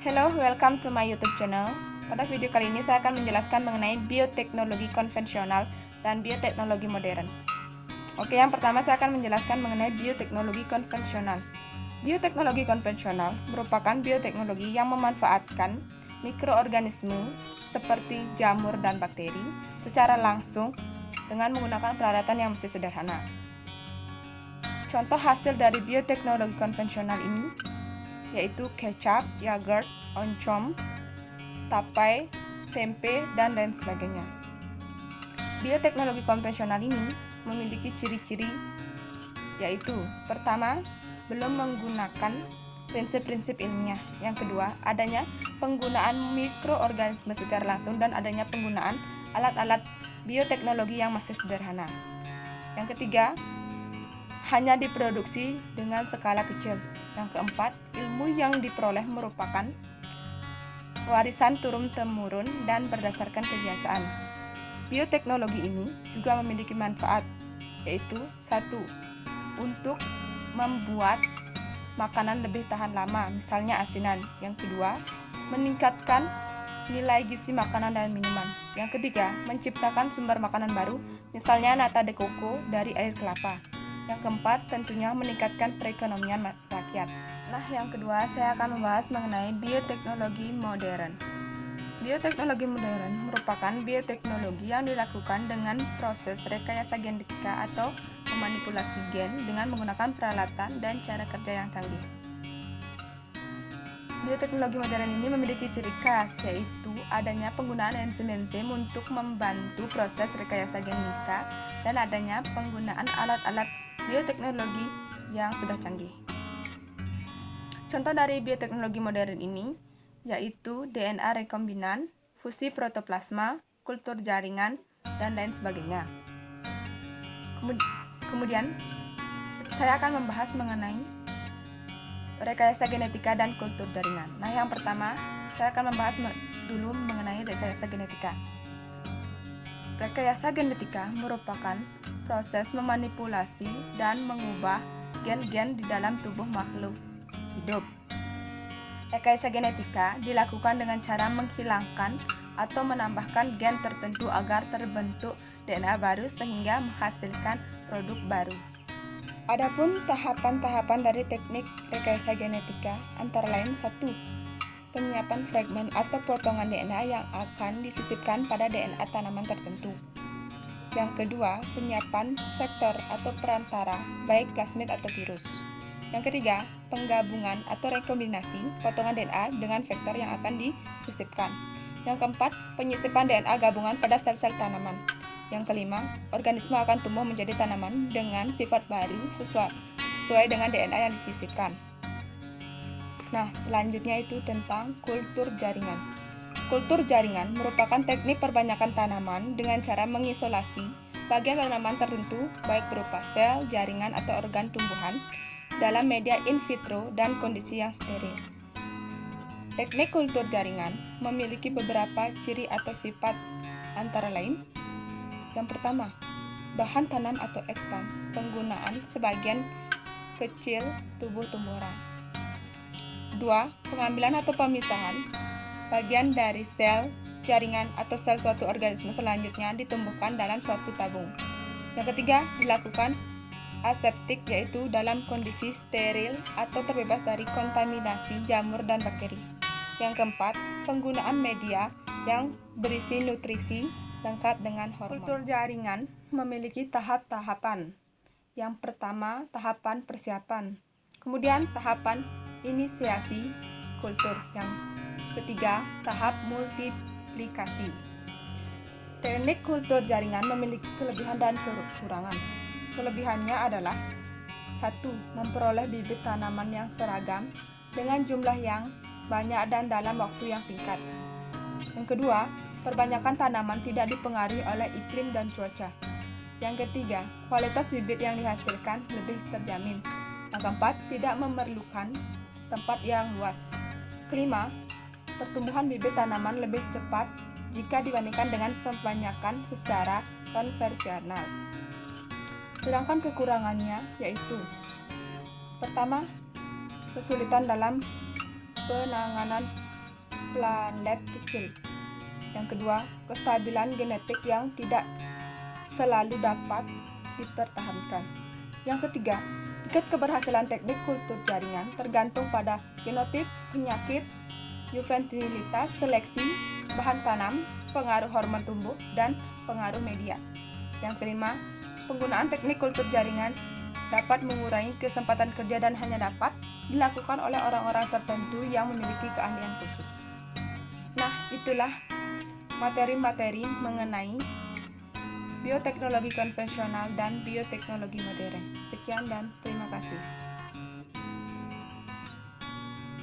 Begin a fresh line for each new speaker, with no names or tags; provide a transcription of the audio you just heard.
Hello, welcome to my YouTube channel. Pada video kali ini saya akan menjelaskan mengenai bioteknologi konvensional dan bioteknologi modern. Oke, yang pertama saya akan menjelaskan mengenai bioteknologi konvensional. Bioteknologi konvensional merupakan bioteknologi yang memanfaatkan mikroorganisme seperti jamur dan bakteri secara langsung dengan menggunakan peralatan yang masih sederhana. Contoh hasil dari bioteknologi konvensional ini yaitu kecap, yogurt, oncom, tapai, tempe, dan lain sebagainya. Bioteknologi konvensional ini memiliki ciri-ciri yaitu pertama, belum menggunakan prinsip-prinsip ilmiah. Yang kedua, adanya penggunaan mikroorganisme secara langsung dan adanya penggunaan alat-alat bioteknologi yang masih sederhana. Yang ketiga, hanya diproduksi dengan skala kecil. Yang keempat, ilmu yang diperoleh merupakan warisan turun-temurun dan berdasarkan kebiasaan. Bioteknologi ini juga memiliki manfaat, yaitu 1. Untuk membuat makanan lebih tahan lama, misalnya asinan. Yang kedua, meningkatkan nilai gizi makanan dan minuman. Yang ketiga, menciptakan sumber makanan baru, misalnya nata de coco dari air kelapa. Yang keempat, tentunya meningkatkan perekonomian rakyat. Nah, yang kedua, saya akan membahas mengenai bioteknologi modern. Bioteknologi modern merupakan bioteknologi yang dilakukan dengan proses rekayasa genetika atau memanipulasi gen dengan menggunakan peralatan dan cara kerja yang canggih. Bioteknologi modern ini memiliki ciri khas, yaitu adanya penggunaan enzim-enzim untuk membantu proses rekayasa genetika dan adanya penggunaan alat-alat bioteknologi yang sudah canggih. Contoh dari bioteknologi modern ini yaitu DNA rekombinan, fusi protoplasma, kultur jaringan, dan lain sebagainya. Kemudian saya akan membahas mengenai rekayasa genetika dan kultur jaringan. Nah, yang pertama saya akan membahas dulu mengenai rekayasa genetika. Rekayasa genetika merupakan proses memanipulasi dan mengubah gen-gen di dalam tubuh makhluk hidup. Rekayasa genetika dilakukan dengan cara menghilangkan atau menambahkan gen tertentu agar terbentuk DNA baru sehingga menghasilkan produk baru. Adapun tahapan-tahapan dari teknik rekayasa genetika antara lain 1. Penyiapan fragmen atau potongan DNA yang akan disisipkan pada DNA tanaman tertentu. Yang kedua, penyiapan vektor atau perantara, baik plasmid atau virus. Yang ketiga, penggabungan atau rekombinasi potongan DNA dengan vektor yang akan disisipkan. Yang keempat, penyisipan DNA gabungan pada sel-sel tanaman. Yang kelima, organisme akan tumbuh menjadi tanaman dengan sifat baru sesuai dengan DNA yang disisipkan. Nah, selanjutnya itu tentang kultur jaringan. Kultur jaringan merupakan teknik perbanyakan tanaman dengan cara mengisolasi bagian tanaman tertentu baik berupa sel, jaringan, atau organ tumbuhan dalam media in vitro dan kondisi yang steril. Teknik kultur jaringan memiliki beberapa ciri atau sifat antara lain. Yang pertama, bahan tanam atau expand, penggunaan sebagian kecil tubuh tumbuhan. 2. Pengambilan atau pemisahan bagian dari sel, jaringan, atau sel suatu organisme selanjutnya ditumbuhkan dalam suatu tabung. Yang ketiga, dilakukan aseptik, yaitu dalam kondisi steril atau terbebas dari kontaminasi jamur dan bakteri. Yang keempat, penggunaan media yang berisi nutrisi lengkap dengan hormon. Kultur jaringan memiliki tahap-tahapan. Yang pertama, tahapan persiapan. Kemudian tahapan inisiasi kultur. Yang ketiga, tahap multiplikasi. Teknik kultur jaringan memiliki kelebihan dan kekurangan. Kelebihannya adalah 1. Memperoleh bibit tanaman yang seragam dengan jumlah yang banyak dan dalam waktu yang singkat. Yang kedua, perbanyakan tanaman tidak dipengaruhi oleh iklim dan cuaca. Yang ketiga, kualitas bibit yang dihasilkan lebih terjamin. Yang keempat, tidak memerlukan tempat yang luas. Kelima, pertumbuhan bibit tanaman lebih cepat jika dibandingkan dengan perbanyakan secara konvensional. Sedangkan kekurangannya yaitu pertama, kesulitan dalam penanganan planet kecil. Yang kedua, kestabilan genetik yang tidak selalu dapat dipertahankan. Yang ketiga, tingkat keberhasilan teknik kultur jaringan tergantung pada genotip, penyakit, juvenilitas, seleksi, bahan tanam, pengaruh hormon tumbuh, dan pengaruh media. Yang kelima, penggunaan teknik kultur jaringan dapat mengurangi kesempatan kerja dan hanya dapat dilakukan oleh orang-orang tertentu yang memiliki keahlian khusus. Nah, itulah materi-materi mengenai bioteknologi konvensional dan bioteknologi modern. Sekian dan terima kasih.